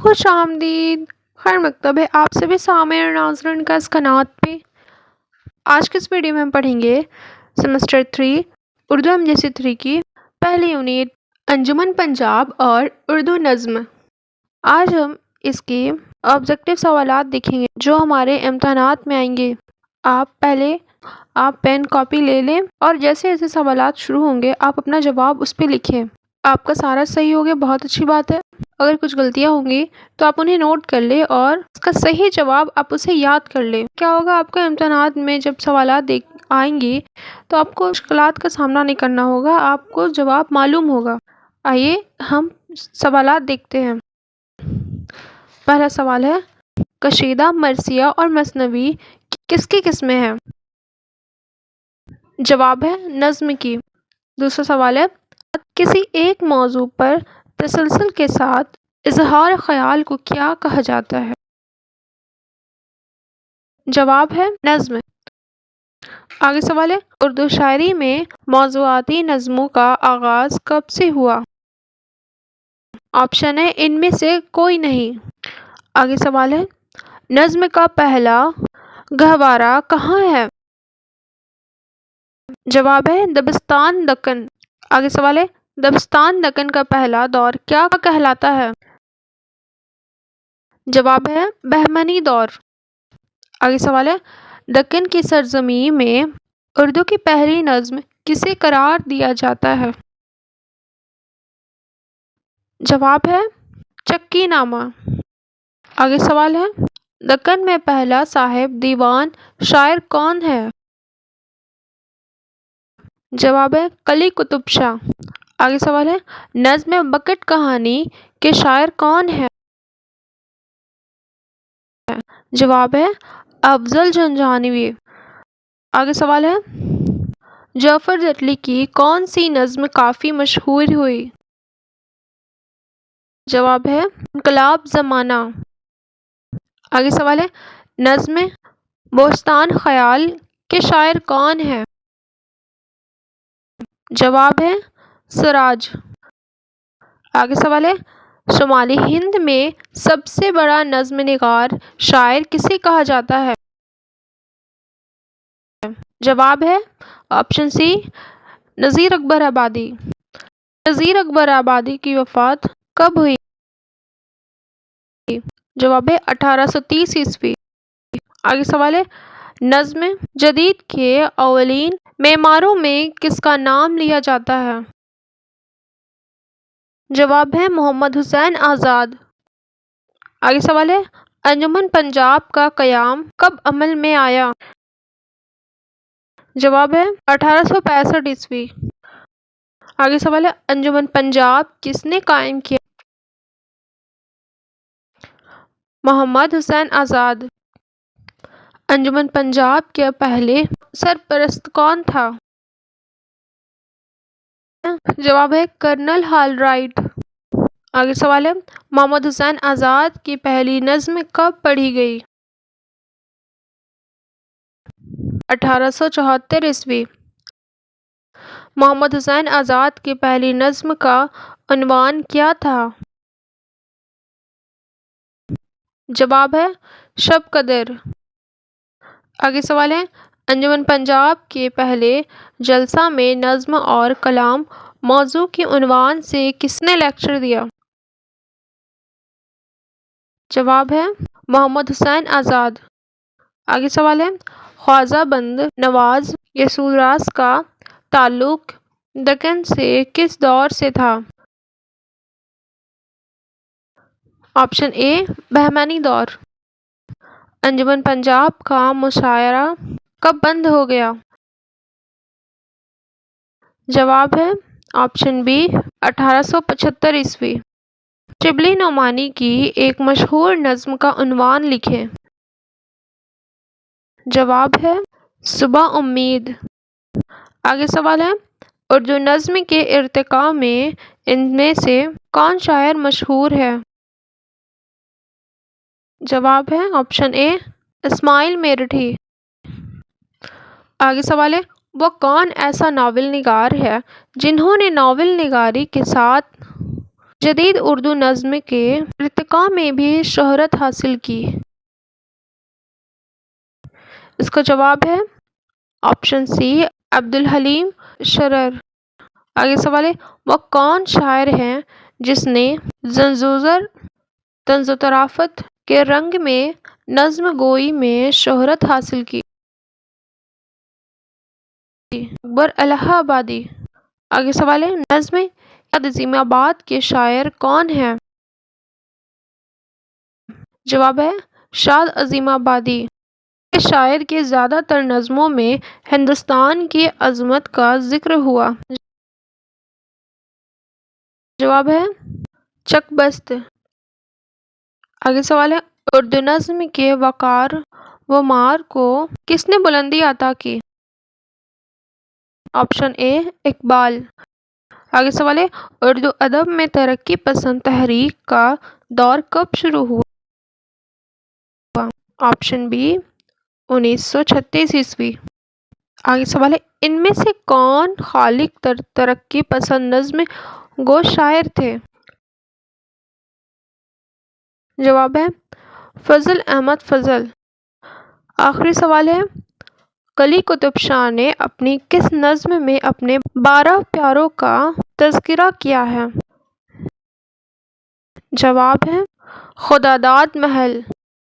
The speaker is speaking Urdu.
خوش آمدید، خیر مکتب ہے آپ سبھی سامعین اور ناظرین کا اس قنات پہ۔ آج کے اس ویڈیو میں ہم پڑھیں گے سیمسٹر 3 اردو MJC 3 کی پہلی یونٹ انجمن پنجاب اور اردو نظم۔ آج ہم اس کے آبجیکٹیو سوالات دیکھیں گے جو ہمارے امتحانات میں آئیں گے۔ آپ پین کاپی لے لیں اور جیسے جیسے سوالات شروع ہوں گے آپ اپنا جواب اس پہ لکھیں۔ آپ کا سارا صحیح ہو گیا، بہت اچھی بات ہے۔ اگر کچھ غلطیاں ہوں گی تو آپ انہیں نوٹ کر لیں اور اس کا صحیح جواب آپ اسے یاد کر لیں۔ کیا ہوگا، آپ کو امتحانات میں جب سوالات آئیں گی تو آپ کو مشکلات کا سامنا نہیں کرنا ہوگا، آپ کو جواب معلوم ہوگا۔ آئیے ہم سوالات دیکھتے ہیں۔ پہلا سوال ہے، قصیدہ مرثیہ اور مثنوی کس کی قسمیں ہیں؟ جواب ہے نظم کی۔ دوسرا سوال ہے، کسی ایک موضوع پر تسلسل کے ساتھ اظہار خیال کو کیا کہا جاتا ہے؟ جواب ہے نظم۔ آگے سوال ہے، اردو شاعری میں موضوعاتی نظموں کا آغاز کب سے ہوا؟ آپشن ہے ان میں سے کوئی نہیں۔ آگے سوال ہے، نظم کا پہلا گہوارہ کہاں ہے؟ جواب ہے دبستان دکن۔ آگے سوال ہے، دبستان دکن کا پہلا دور کیا کہلاتا ہے؟ جواب ہے بہمنی دور۔ آگے سوال ہے، دکن کی سرزمین میں اردو کی پہلی نظم کسے قرار دیا جاتا ہے؟ جواب ہے چکی نامہ۔ آگے سوال ہے، دکن میں پہلا صاحب دیوان شاعر کون ہے؟ جواب ہے قلی قطب شاہ۔ آگے سوال ہے، نظم بکٹ کہانی کے شاعر کون ہے؟ جواب ہے افضل جھنجھانوی۔ آگے سوال ہے، جعفر جٹلی کی کون سی نظم کافی مشہور ہوئی؟ جواب ہے انقلاب زمانہ۔ آگے سوال ہے، نظم بوستان خیال کے شاعر کون ہے؟ جواب ہے سراج۔ آگے سوال ہے، شمالی ہند میں سب سے بڑا نظم نگار شاعر کسے کہا جاتا ہے؟ جواب ہے آپشن سی نذیر اکبر آبادی۔ نذیر اکبر آبادی کی وفات کب ہوئی؟ جواب ہے 1830 ء۔ آگے سوال ہے، نظم جدید کے اولین معماروں میں کس کا نام لیا جاتا ہے؟ جواب ہے محمد حسین آزاد۔ آگے سوال ہے، انجمن پنجاب کا قیام کب عمل میں آیا؟ جواب ہے 1865 ء۔ آگے سوال ہے، انجمن پنجاب کس نے قائم کیا؟ محمد حسین آزاد۔ انجمن پنجاب کے پہلے سرپرست کون تھا؟ جواب ہے کرنل ہال رائٹ۔ آگے سوال ہے، محمد حسین آزاد کی پہلی نظم کب پڑھی گئی؟ 1874 ء۔ محمد حسین آزاد کی پہلی نظم کا عنوان کیا تھا؟ جواب ہے شب قدر۔ آگے سوال ہے، انجمن پنجاب کے پہلے جلسہ میں نظم اور کلام موضوع کے عنوان سے کس نے لیکچر دیا؟ جواب ہے محمد حسین آزاد۔ آگے سوال ہے، خواجہ بند نواز یسوعراس کا تعلق دکن سے کس دور سے تھا؟ آپشن اے بہمنی دور۔ انجمن پنجاب کا مشاعرہ کب بند ہو گیا؟ جواب ہے آپشن بی 1875 ء۔ شبلی نعمانی کی ایک مشہور نظم کا عنوان لکھیں۔ جواب ہے صبح امید۔ آگے سوال ہے، اردو نظم کے ارتقاء میں ان میں سے کون شاعر مشہور ہے؟ جواب ہے آپشن اے اسماعیل میرٹھی۔ آگے سوال ہے، وہ کون ایسا ناول نگار ہے جنہوں نے ناول نگاری کے ساتھ جدید اردو نظم کے ارتقاء میں بھی شہرت حاصل کی؟ اس کا جواب ہے آپشن سی، عبدالحلیم شرر۔ آگے سوال ہے، وہ کون شاعر ہے جس نے زنجوزر، طنز و طرافت کے رنگ میں نظم گوئی میں شہرت حاصل کی؟ اکبر الہ آبادی۔ آگے سوال ہے، نظم یاد عظیم آباد کے شاعر کون ہیں؟ جواب ہے شاد عظیم آبادی۔ اس شاعر کے زیادہ تر نظموں میں ہندوستان کی عظمت کا ذکر ہوا۔ جواب ہے چک بست۔ آگے سوال ہے، اردو نظم کے وقار و مار کو کس نے بلندی عطا کی؟ آپشن اے، اقبال۔ آگے سوال ہے، اردو ادب میں ترقی پسند تحریک کا دور کب شروع ہوا؟ آپشن بی، 1936 عیسوی۔ آگے سوال ہے، ان میں سے کون خالق ترقی پسند نظم گو شاعر تھے؟ جواب ہے فضل احمد فضل۔ آخری سوال ہے، قلی قطب شاہ نے اپنی کس نظم میں اپنے 12 پیاروں کا تذکرہ کیا ہے؟ جواب ہے خداداد محل۔